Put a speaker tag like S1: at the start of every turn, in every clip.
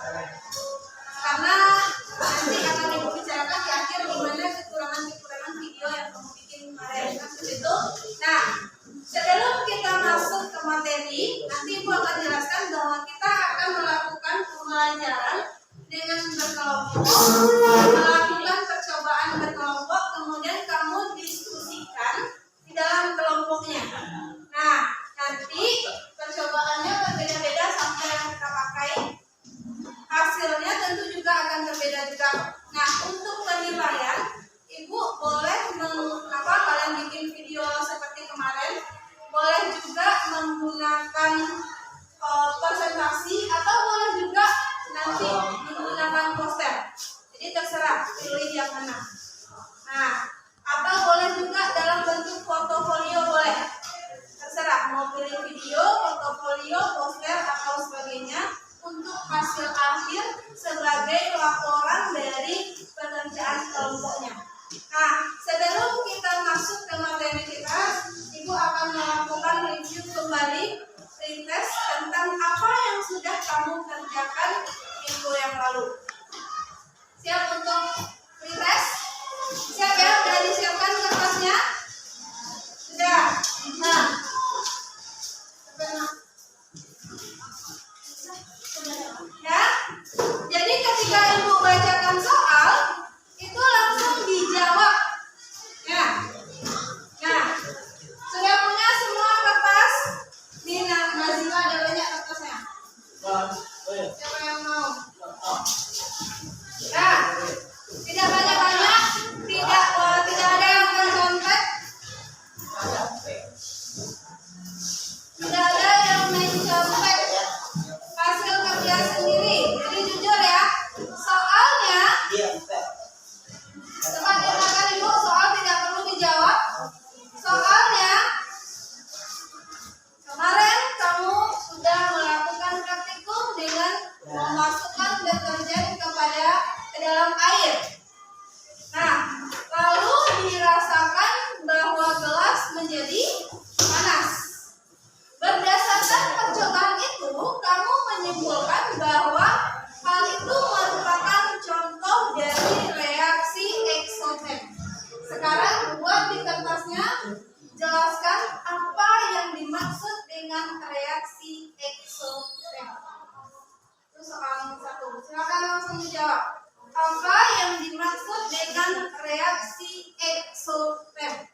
S1: Karena nanti akan ibu bicarakan di akhir gimana kekurangan video yang kamu bikin kemarin kan begitu. Nah, sebelum kita masuk ke materi, nanti ibu akan jelaskan bahwa kita akan melakukan pembelajaran dengan berkelompok, melakukan percobaan berkelompok, kemudian kamu diskusikan di dalam kelompoknya. Nah, nanti percobaannya berbeda-beda sampai yang kita pakai. Hasilnya tentu juga akan berbeda juga. Nah, untuk penilaian, ibu boleh kalian bikin video seperti kemarin, boleh juga menggunakan presentasi atau boleh juga nanti menggunakan poster. Jadi terserah pilih yang mana. Nah, atau boleh juga dalam bentuk portofolio boleh. Terserah mau pilih video, portofolio, poster atau sebagainya untuk hasil akhir sebagai laporan dari pekerjaan kelompoknya. Nah, sebelum kita masuk ke materi kita, ibu akan melakukan review kembali, retest tentang apa yang sudah kamu kerjakan minggu yang lalu. Siap untuk retest? Siap ya? Sudah disiapkan kertasnya? Sudah? Nah, ya, jadi ketika ibu bacakan soal itu langsung dijawab ya. Nah, sudah punya semua kertas? Ini Nazila ada banyak kertasnya. Siapa yang mau? Ya, tidak banyak-banyak, tidak ada yang mencontek, tidak ada yang mencontek. Hasil kerja sendiri. Jadi jujur ya, soalnya cepat dengarkan ibu, soal tidak perlu dijawab. Soalnya kemarin kamu sudah melakukan praktikum dengan memasukkan deterjen ke dalam air. Nah, lalu dirasakan bahwa gelas menjadi panas. Berdasarkan percobaan itu, kamu menyimpulkan bahwa hal itu merupakan contoh dari reaksi eksoterm. Sekarang buat di kertasnya, jelaskan apa yang dimaksud dengan reaksi eksoterm. Itu soal 1. Silakan langsung dijawab. Apa yang dimaksud dengan reaksi eksoterm?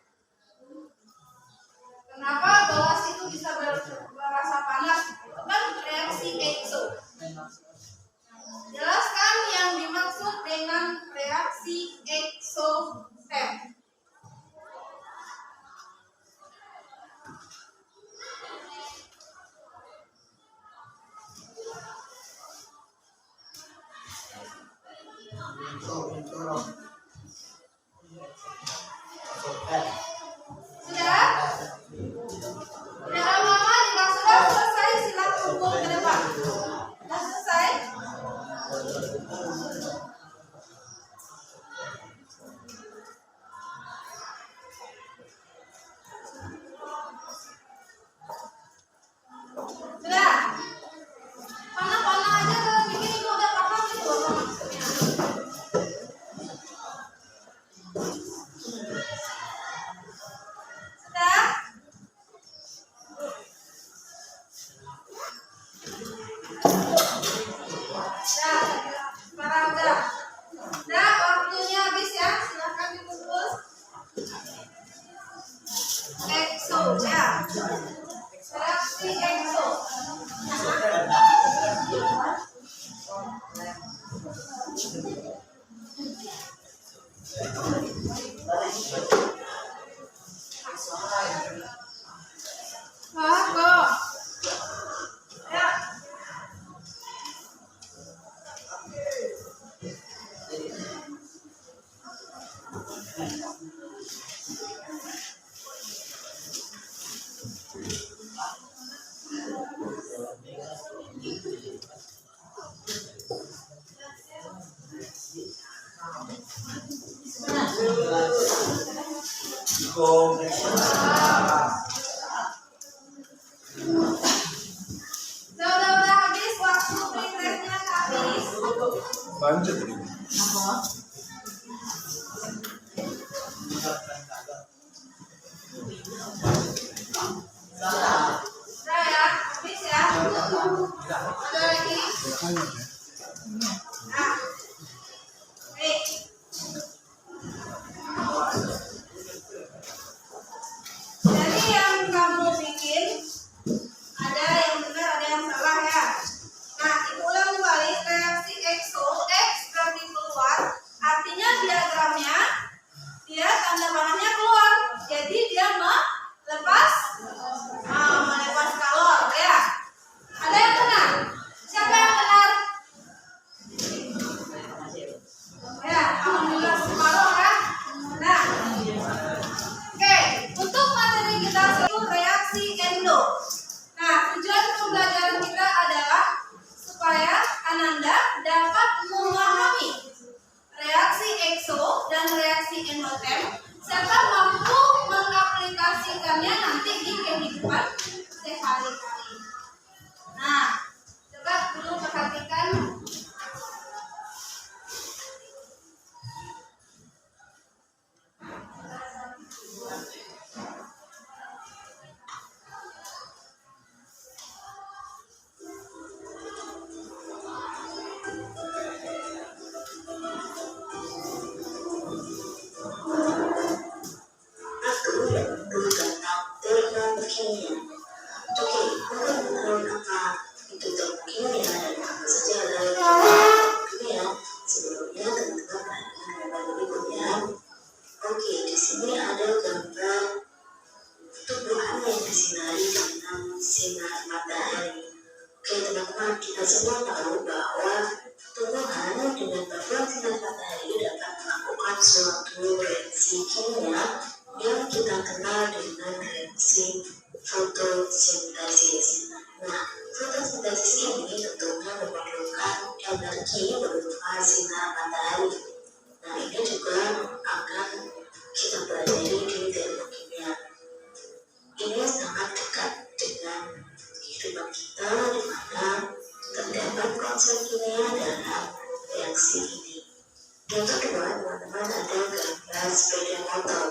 S1: Kenapa gelas itu bisa berasa panas? Itu kan reaksi ekso. Jelaskan yang dimaksud dengan reaksi eksoterm. Sudah? Udah lama jika sudah selesai silakan kumpul ke depan. Sudah selesai? Sudah? Panah-panah aja kalau bikin ibu udah paham itu apa maksudnya. Sudah? Sekarang udah. Nah, waktunya habis ya. Silakan dikumpul. Exo ya. Reaksi exo. Kok. Ya. Udah habis waktu pretestnya habis.
S2: Lanjut ini.
S1: Apa? Udah ya, habis ya. Ada lagi? Nah, baik. Jadi yang kamu bikin ada yang benar, ada yang salah ya. Nah, ibu ulang kembali reaksi EXO, X berarti keluar, artinya diagramnya dia tanda panahnya keluar, jadi dia melepas kalor ya. Ada yang benar? Siapa yang benar? Ya, alhamdulillah separuh ya. Nah, oke, untuk materi kita itu reaksi endo. Nah, tujuan pembelajaran kita adalah supaya Ananda dapat memahami reaksi EXO dan reaksi endoterm serta mampu mengaplikasikannya nanti di kehidupan sehari-hari. Nah, coba dulu perhatikan.
S3: Kita semua tahu bahwa tumbuhan dengan bantuan sinar matahari dapat melakukan suatu reaksi kimia yang kita kenal dengan reaksi fotosintesis. Nah, fotosintesis ini tentunya memerlukan energi berupa sinar matahari. Nah, ini juga akan kita pelajari di termokimia. Ini sangat dekat dengan kehidupan kita, di mana terdapat konsep kimia dalam reaksi ini. Yang kedua, teman-teman, ada gambar sepeda motor.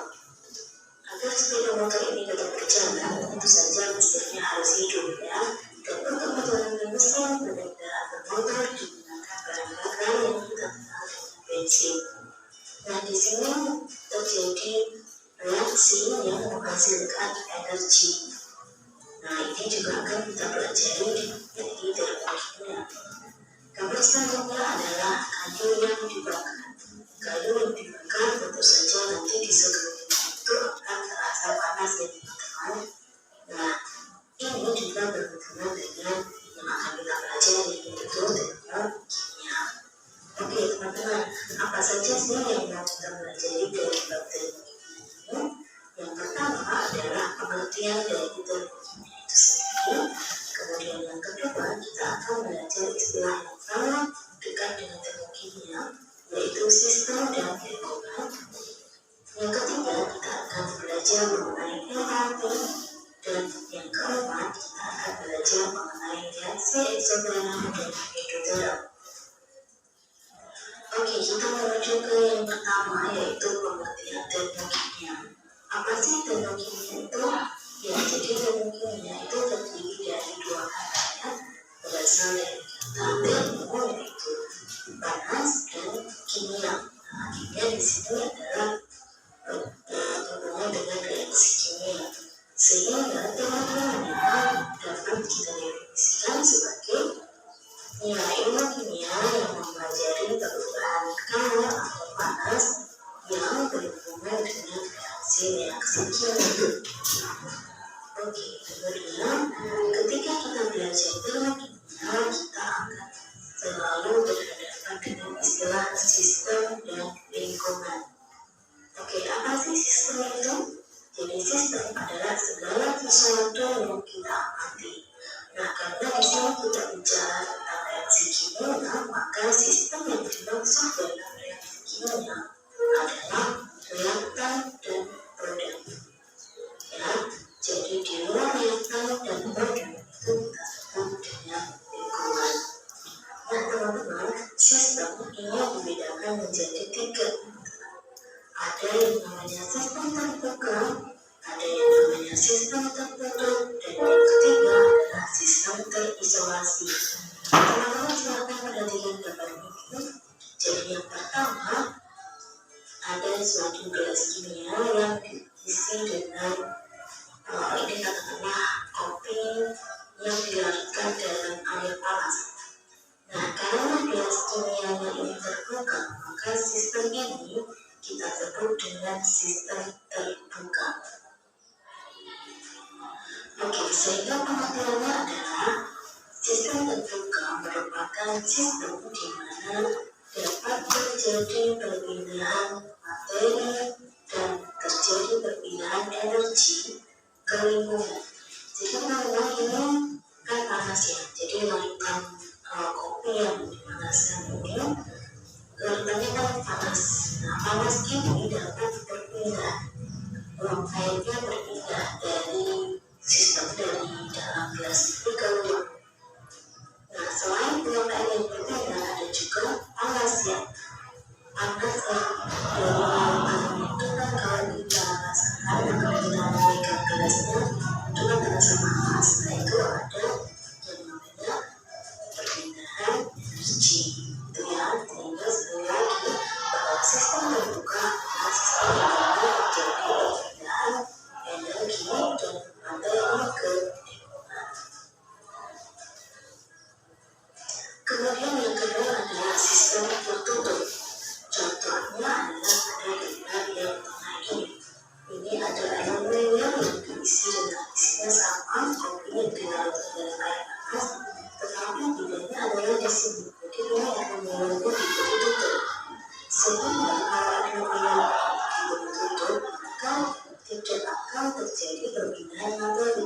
S3: Agar sepeda motor ini tetap berjalan, tentu saja mesinnya harus hidup ya. Dan untuk menjalankan mesin, kendaraan bermotor digunakan bahan bakar yang kita kenal dengan bensin. Nah, di sini terjadi reaksi yang menghasilkan energi. Nah, ini juga akan kita pelajari di termokimia. Gambar selanjutnya adalah kayu yang dibakar. Kayu yang dibakar tentu saja nanti di sekeliling itu akan terasa panas dan teman. Nah, ini juga berhubungan dengan yang akan kita pelajari, yaitu termokimia. Oke, teman-teman, apa saja sih yang mau kita pelajari dari bab termokimia? Yang pertama adalah pengertian dari termokimia itu sendiri. Kemudian yang kedua, kita akan belajar istilah yang sangat dekat dengan termokimia, yaitu sistem dan lingkungan. Yang ketiga, kita akan belajar mengenai entalpi. Dan yang keempat, kita akan belajar mengenai reaksi eksoterm dan endoterm. Oke, kita menuju ke yang pertama, yaitu pengertian termokimia. Apa sih termokimia itu? Ya, jadi termokimia itu terdiri dari dua kata ya, berasal dari kata termo, yaitu panas, dan kimia. Nah, kimia di sini adalah berhubungan dengan reaksi kimia, sehingga termokimia dapat kita definisikan sebagai nilai ilmu kimia yang mempelajari perubahan kalor atau panas yang berhubungan dengan reaksi kimia. Oke, kemudian ketika kita belajar termokimia, kita akan selalu berhadapan dengan istilah sistem dan lingkungan. Oke, apa sih sistem itu? Jadi sistem adalah segala sesuatu yang kita amati. Nah, karena di sini kita bicara tentang reaksi kimia, maka sistem yang dimaksud dalam reaksi kimia adalah reaktan dan produk. Ya, jadi di luar reaktan dan produk itu kita sebut dengan lingkungan. Nah, teman-teman, sistem dibagi menjadi 3. Ada yang namanya sistem terbuka, ada yang namanya sistem tertutup, dan yang ketiga adalah sistem terisolasi. Teman-teman silakan perhatikan gambar ini. Jadi yang pertama, ada suatu gelas kimia yang diisi dengan ini katakanlah kopi yang dilarutkan dalam air panas. Nah, karena gelas kimianya ini terbuka, maka sistem ini kita sebut dengan sistem terbuka. Oke, sehingga pengertiannya adalah sistem terbuka merupakan sistem di mana dapat terjadi perpindahan materi dan terjadi perpindahan energi ke lingkungan. Jadi memang ini kan panas ya, jadi larutan kopi yang dipanaskan ini larutannya kan panas. Nah, panas ini dapat berpindah, uap airnya berpindah dari sistem dari dalam gelas itu ke luar. Nah, selain uap air yang berpindah, ada juga panas ya. Panas yang dari larutan itu kan kalau kita rasakan, kalau kita memegang gelasnya itu kan terasa panas. Nah, itu ada yang namanya perpindahan energi itu ya. Sehingga sekali lagi bahwa sistem terbuka adalah sistem yang mana terjadi perpindahan energi dan materi ke lingkungan. Kemudian yang kedua adalah sistem tertutup. Contohnya adalah ada gambar yang tengah ini. Ini ada air minum yang diisi dengan isinya sama, kopi yang dilarutkan dalam air panas, tetapi bedanya adalah di sini. Jadi ini air minumnya ditutup. Sehingga kalau air minum ditutup, maka tidak akan terjadi perpindahan materi.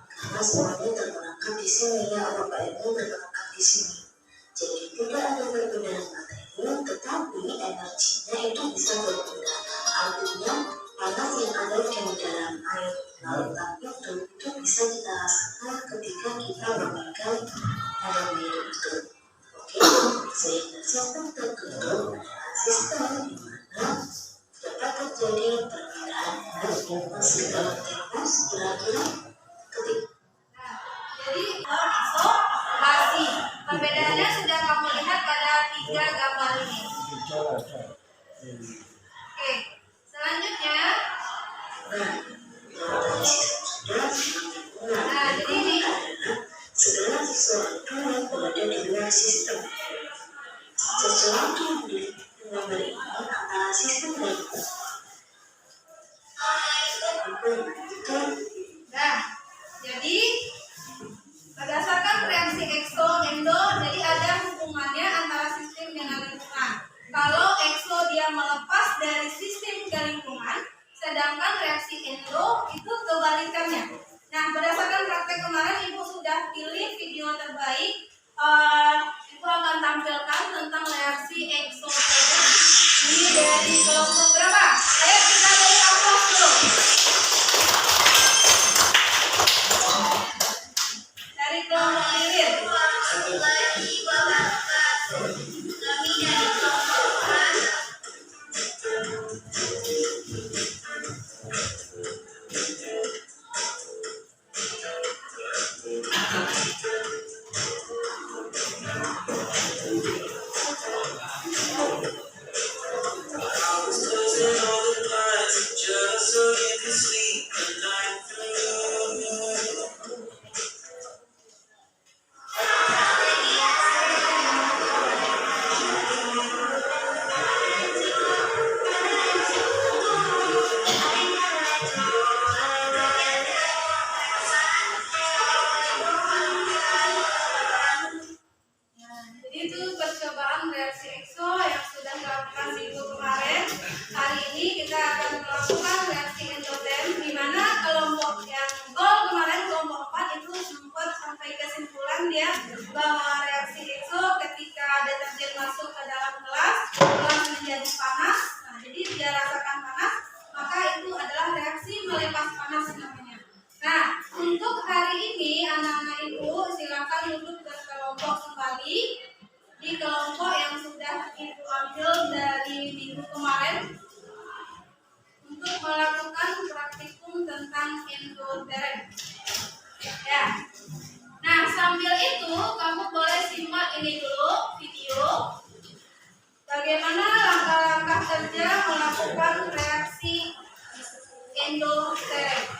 S3: Karena semuanya terperangkap di sini ya, uap airnya terperangkap di sini. Jadi tidak ada perpindahan materi, tetapi energinya itu bisa berpindah. Artinya panas yang ada di dalam air lautan itu bisa kita rasakan ketika kita memegang air minum itu. Oke, sehingga sistem tertutup adalah sistem di mana dapat terjadi perpindahan energi. Masih dalam termos kira-kira ketika.
S1: Jadi isolasi. Perbedaannya sudah kamu lihat pada 3 gambar ini. Oke, selanjutnya. Jadi ini
S3: segala sesuatu yang berada di luar sistem. Sesuatu di nomor ini antara sistem dan
S1: Nah, jadi berdasarkan reaksi exo endo, jadi ada hubungannya antara sistem dengan lingkungan. Kalau exo dia melepas dari sistem ke lingkungan, sedangkan reaksi endo itu kebalikannya. Nah, berdasarkan praktek kemarin Ibu sudah pilih video terbaik. Ibu akan tampilkan tentang reaksi eksotermik. Ini dari kelompok berapa? Ayo kita beri aplaus dulu. Dari kelompok lilir. minggu kemarin untuk melakukan praktikum tentang endoterm. Ya. Nah, sambil itu kamu boleh simak ini dulu video bagaimana langkah-langkah kerja melakukan reaksi endoterm.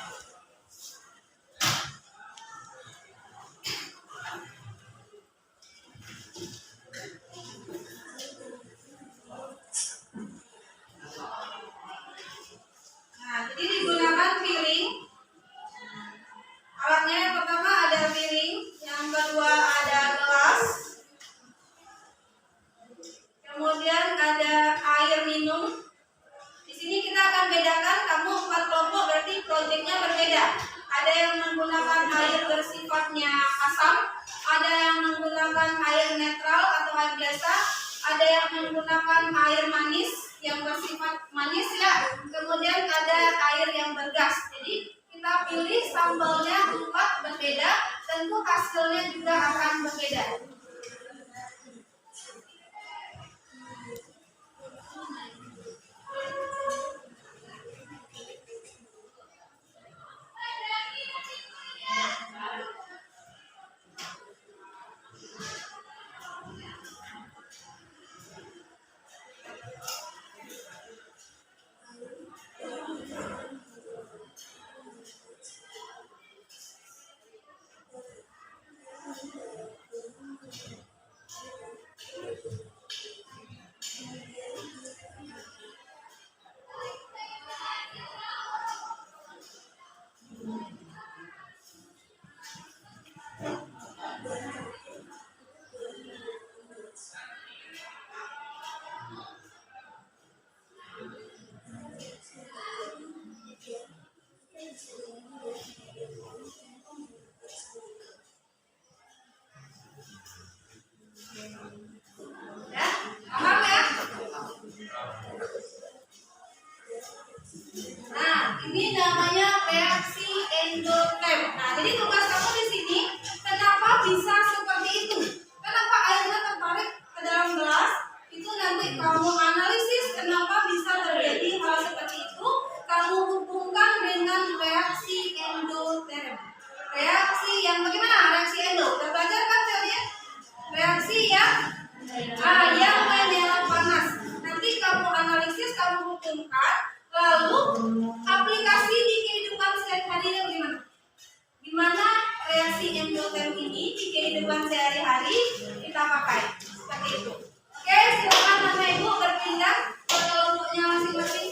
S1: Nah, jadi digunakan piring. Alatnya yang pertama ada piring, yang kedua ada gelas, kemudian ada air minum. Di sini kita akan bedakan, kamu 4 kelompok berarti proyeknya berbeda. Ada yang menggunakan air bersifatnya asam, ada yang menggunakan air netral atau air biasa, ada yang menggunakan air manis yang bersifat manis ya. Kemudian ada air yang bergas. Jadi kita pilih sambalnya 4 berbeda, tentu hasilnya juga akan berbeda. Ini namanya reaksi endoterm. Nah, jadi tugas kamu di sini, kenapa bisa seperti itu? Kenapa airnya tertarik ke dalam gelas? Itu nanti kamu analisis kenapa bisa terjadi hal seperti itu. Kamu hubungkan dengan reaksi endoterm. Reaksi yang bagaimana? Reaksi endo. Udah belajar kan teorinya? Reaksi yang menyerap panas. Nanti kamu analisis, kamu hubungkan. Lalu aplikasi di kehidupan sehari-hari bagaimana? Gimana reaksi endoterm ini di kehidupan sehari-hari kita pakai seperti itu. Oke, silakan Bapak Ibu berpindah ke kelompoknya masing-masing.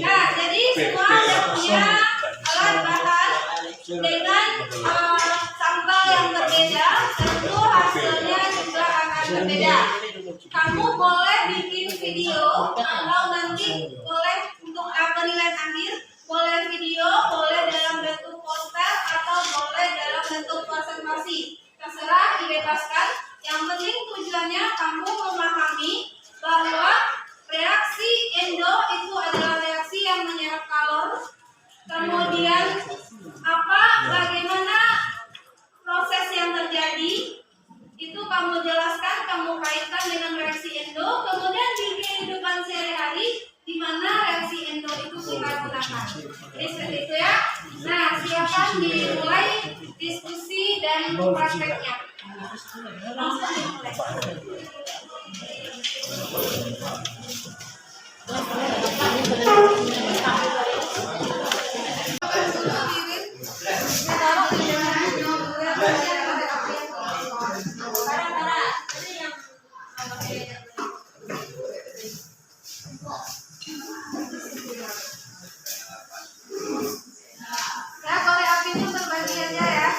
S1: Nah, jadi semua yang punya alat bahan dengan sambal yang berbeda, tentu hasilnya juga akan berbeda. Kamu boleh bikin video atau nanti boleh untuk penilaian akhir, boleh video, boleh dalam kemudian bagaimana proses yang terjadi, itu kamu jelaskan, kamu kaitkan dengan reaksi endo, kemudian di kehidupan sehari-hari di mana reaksi endo itu kita gunakan. Jadi seperti itu ya. Nah, silakan dimulai diskusi dan prakteknya. Langsung dimulai. Ya, korek apinya terbagi aja ya.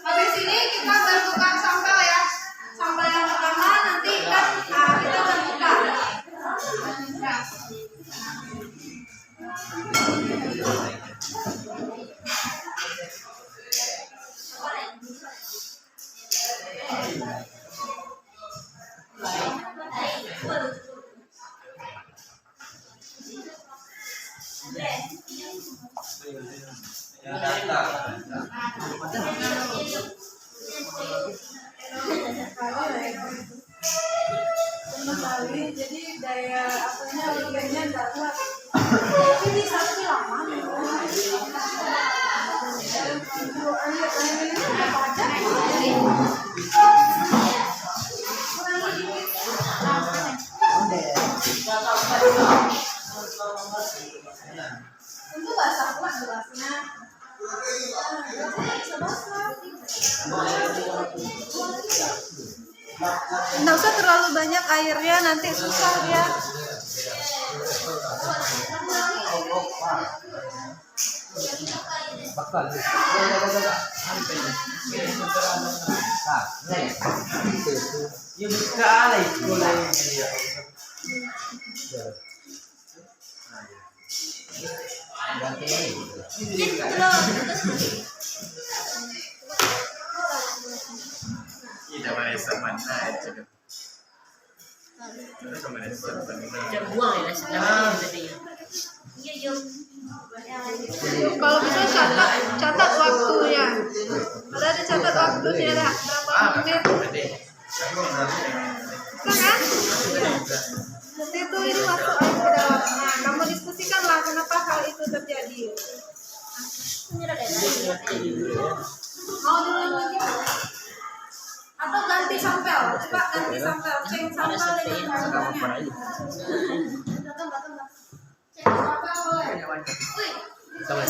S1: Habis ini kita bertukar sampel ya. Sampel yang pertama nanti kita bertukar. Jadi daya apanya liganya nggak kuat. Tapi di satu lama. Tentu basah kuat gelasnya. Nggak usah terlalu banyak airnya, nanti susah ya. Kalau bisa catat waktunya. Kalau ada catat waktunya ada berapa menit. Kan? Nanti itu ini masuk air ke dalam. Nah, kamu diskusikanlah kenapa hal itu terjadi. Mau dulu lagi? Atau ganti sampel? Coba ganti sampel. Cek sampel dengan sampelnya. Cek sampel boleh. Wih. Coba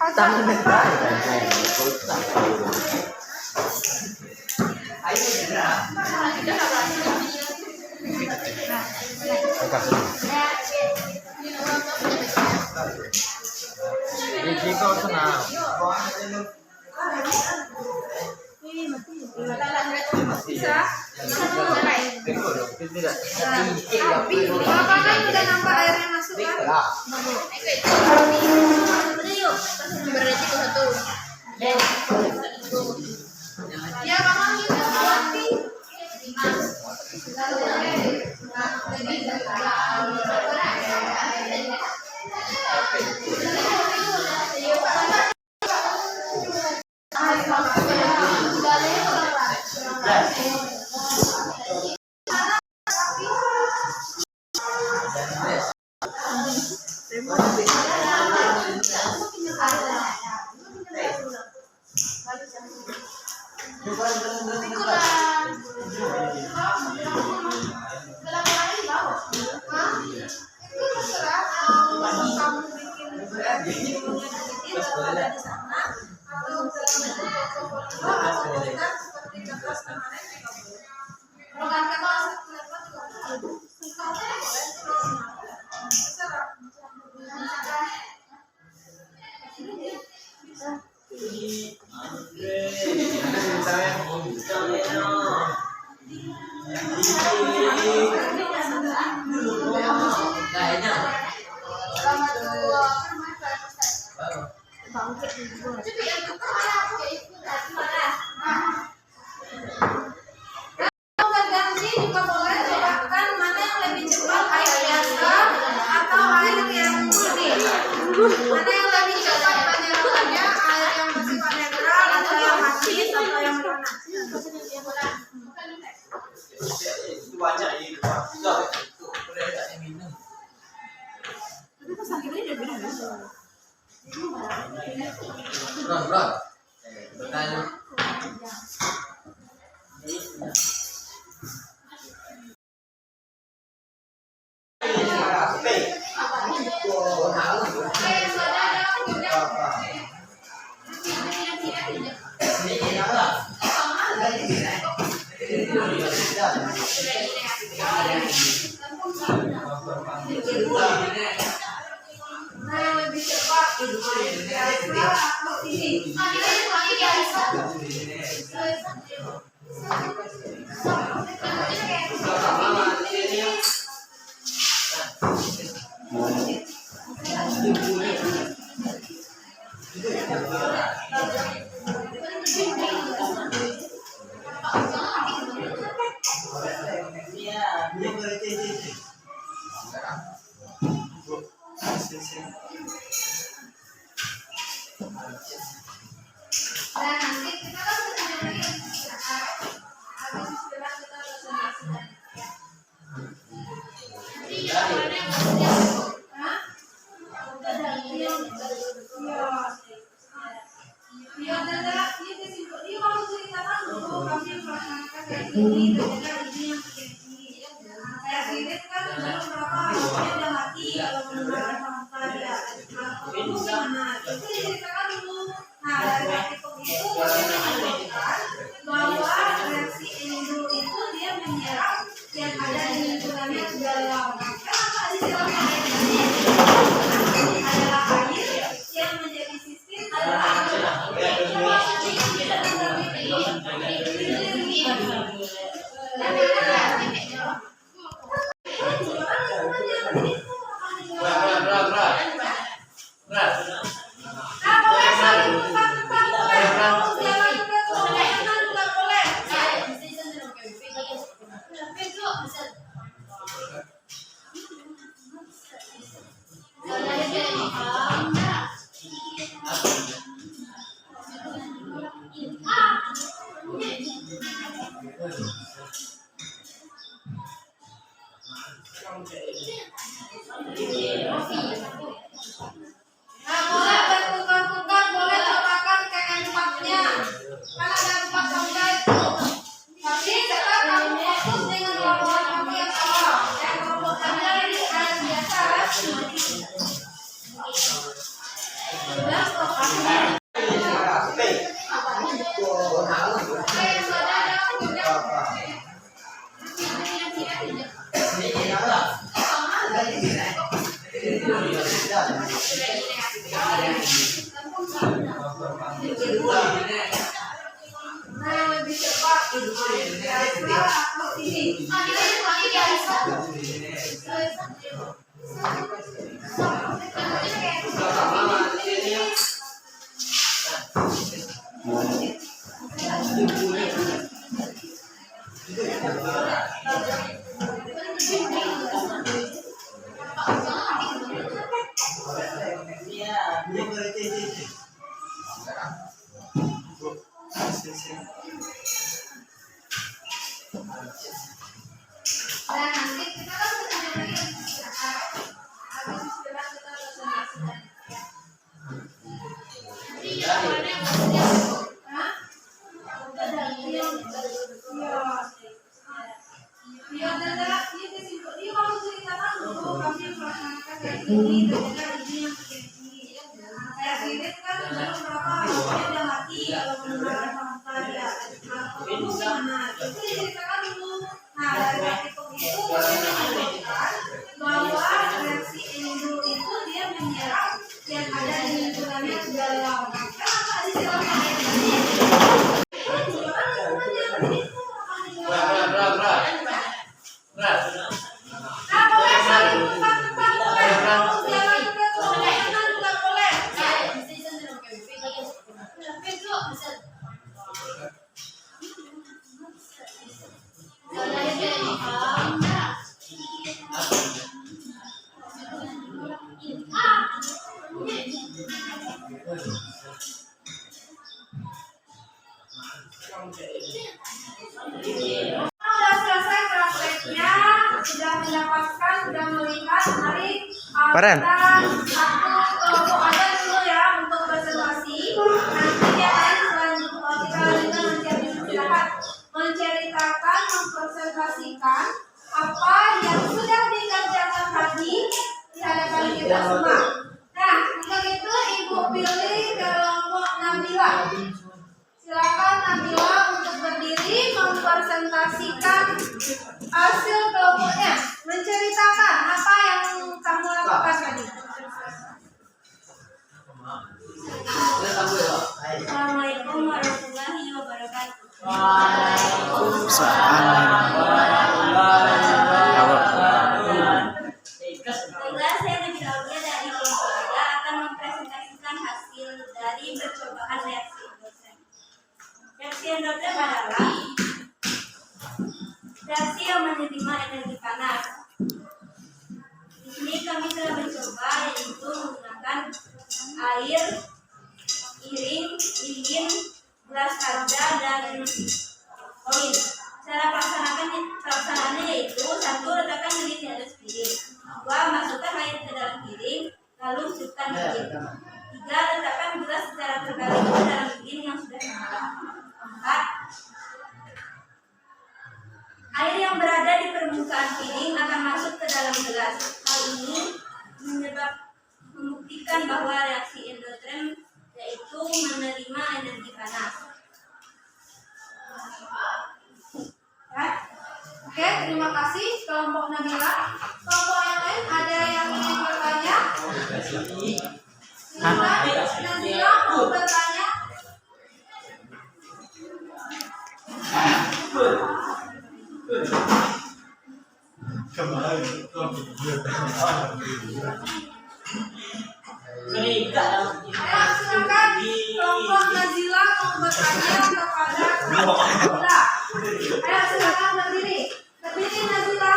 S2: Tangan negara
S1: Bisa? Kalau kakak udah nambah airnya masuk kan? Ya kakak kita ganti. Ganti juga boleh cobakan mana yang lebih cepat, air biasa atau air yang murni. Mana yang lebih cepat penyerapannya, air yang bersifat netral atau yang manis atau yang panas.
S4: Itu banyak ini.
S1: Nah, yang lebih cepat air biasa atau ini. Nah, nanti kita kan sebenarnya istirahat. Habis istirahat kita langsung ini dan ini yang terjadi. Kayak gini kan belum berapa dia udah mati kalau menggunakan pamukka dia. Itu gimana? Itu diceritakan dulu. Nah dari artikel itu dia menyebutkan bahwa reaksi endo itu dia menyerap yang ada di lingkungannya ke dalam. Kenapa di dalam air ini adalah air yang menjadi sistem adalah Nah, yang lebih cepat main biasa atau ini? Dan nanti kita kan lagi habis istirahat kita presentasikan. Hah? Iya, dan ini kesimpulan. Ini kalau ceritakan dulu kami melaksanakan kayak ini, dan ini yang begini. Kayak gini kan belum berapa, dia udah mati kalau menggunakan hampa ya. Itu gimana? Itu diceritakan dulu. Nah, dari artikel itu kami menyebutkan bahwa reaksi endo itu dia menyerang yang ada di lingkungannya ke dalam. Kenapa diserang Sudah selesai prakteknya, sudah mendapatkan, sudah melihat. Mari kita kelompok aja dulu ya untuk presentasi. Nanti dia lain selanjutnya kita lanjutkan nanti habis istirahat menceritakan, mempresentasikan apa yang sudah dikerjakan tadi di hadapan kita semua. Nah, untuk itu Ibu pilih kelompok Nabila. Silakan Nabila untuk berdiri mempresentasikan hasil kelompoknya, menceritakan apa yang kamu lakukan tadi.
S2: Assalamualaikum warahmatullahi wabarakatuh. Baiklah, saya Nabila Aulia dari kelompok 3 akan mempresentasikan hasil dari percobaan reaksi endoterm. Reaksi endoterm adalah reaksi yang menerima energi panas. Di sini kami telah mencoba yaitu menggunakan air, piring, lilin, gelas kaca, dan koin. Cara pelaksanaannya yaitu: 1. Letakkan lilin di atas piring. 2. Masukkan air ke dalam piring, lalu hidupkan lilin. 3. Letakkan gelas secara berkali ke dalam lilin yang sudah menyala. 4. Air yang berada di permukaan piring akan masuk ke dalam gelas. Hal ini membuktikan bahwa reaksi endoterm yaitu menerima energi panas.
S1: Ya. Oke, terima kasih kelompok Nabila. Kelompok yang lain ada yang ingin bertanya? Silakan Nabila mau bertanya. Ayo silakan kelompok Nazila mau bertanya kepada Nazila. Ayo silakan berdiri. Berdiri Nazila.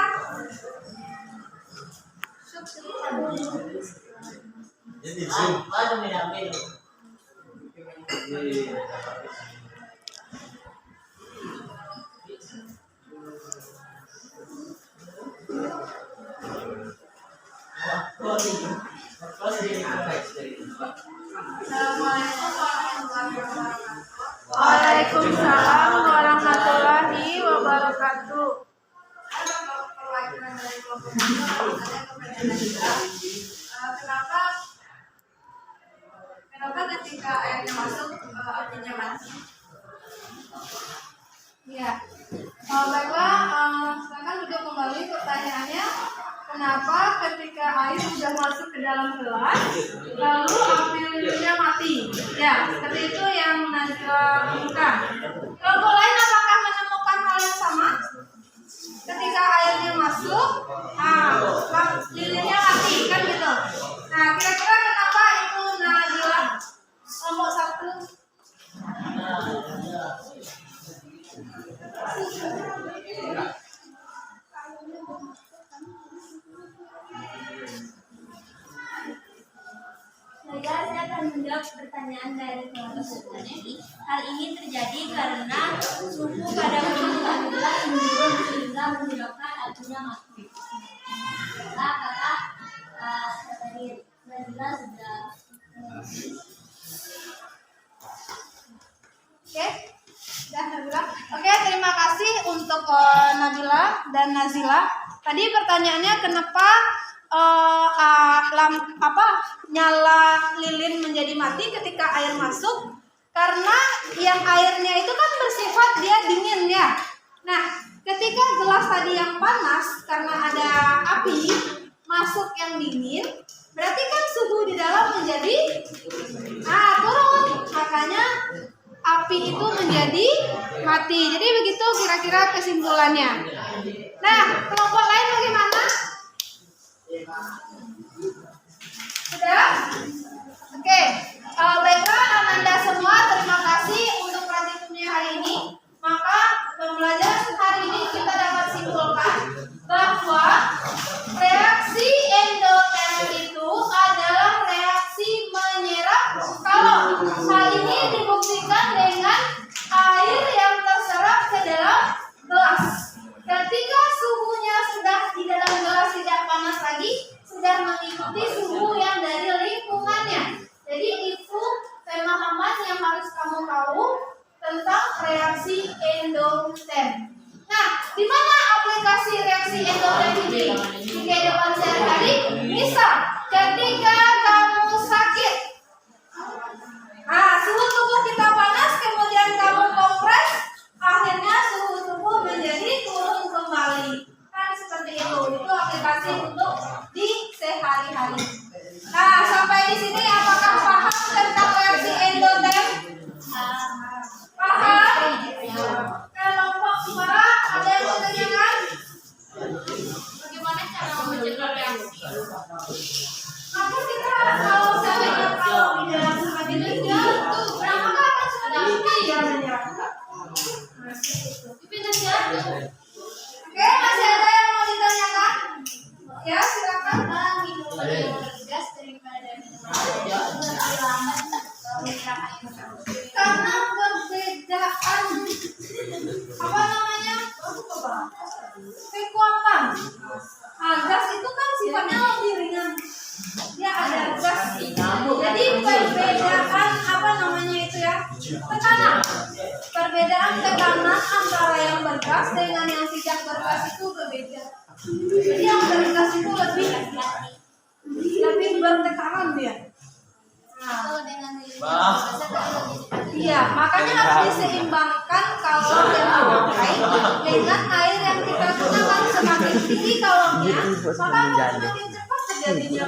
S1: Assalamualaikum warahmatullahi wabarakatuh. Waalaikumsalam warahmatullahi wabarakatuh. Ada perwakilan dari kelompok kenapa ketika airnya masuk apinya mati? Ya, baiklah, silakan duduk kembali. Pertanyaannya, kenapa ketika air sudah masuk ke dalam gelas, lalu api lilinnya mati? Ya, seperti itu yang Najwa temukan. Kelompok lain apakah menemukan hal yang sama? Ketika airnya masuk, lilinnya mati, kan gitu. Nah, kira-kira kenapa itu Najwa kelompok 1?
S2: Saya akan menjawab pertanyaan dari kelompok ini. Hal ini terjadi karena suhu pada permukaan gelas menurun sehingga menyebabkan apinya mati. Kata tadi Nabila sudah.
S1: Oke, sudah Nabila. Oke, terima kasih untuk Nabila dan Nazila. Tadi pertanyaannya kenapa nyala lilin menjadi mati ketika air masuk? Karena yang airnya itu kan bersifat dia dingin ya. Nah, ketika gelas tadi yang panas karena ada api masuk yang dingin, berarti kan suhu di dalam menjadi turun. Makanya api itu menjadi mati. Jadi begitu kira-kira kesimpulannya. Nah, kelompok lain bagaimana? Sudah? Oke. Baiklah Ananda semua, terima kasih untuk praktikumnya hari ini. Maka pembelajaran hari ini kita dapat simpulkan bahwa reaksi endoterm itu adalah reaksi menyerap kalor. Hal ini dibuktikan dengan air yang terserap ke dalam gelas. Ketika suhunya sudah di dalam gelas tidak panas lagi, sudah mengikuti suhu yang dari lingkungannya. Jadi itu pemahaman yang harus kamu tahu tentang reaksi endoterm. Nah, di mana aplikasi reaksi endoterm ini di kehidupan sehari-hari? Misal, ketika kamu sakit, suhu tubuh kita panas, kemudian kamu kompres, akhirnya suhu tubuh menjadi turun kembali. Kan seperti itu. Itu aplikasi untuk di sehari-hari. Nah, sampai di sini apakah paham tentang reaksi endoterm? Paham? Kelompok merah ada yang bertanyakan? Bagaimana cara mencegah reaksi? Maka kita kalau di dalam seperti itu maka akan seperti itu ya. Oke, masih ada yang mau ditanyakan? Ya, silakan. Karena perbedaan kekuatan. Gas itu kan sifatnya lebih ringan. Dia ada gas. Jadi perbedaan tekanan. Perbedaan tekanan antara yang bergas dengan yang tidak bergas itu berbeda. Jadi yang bergas itu lebih bertekanan dia. Iya, makanya harus diseimbangkan kalor yang dipakai dengan air yang kita gunakan. Semakin tinggi kalornya, maka akan semakin cepat terjadinya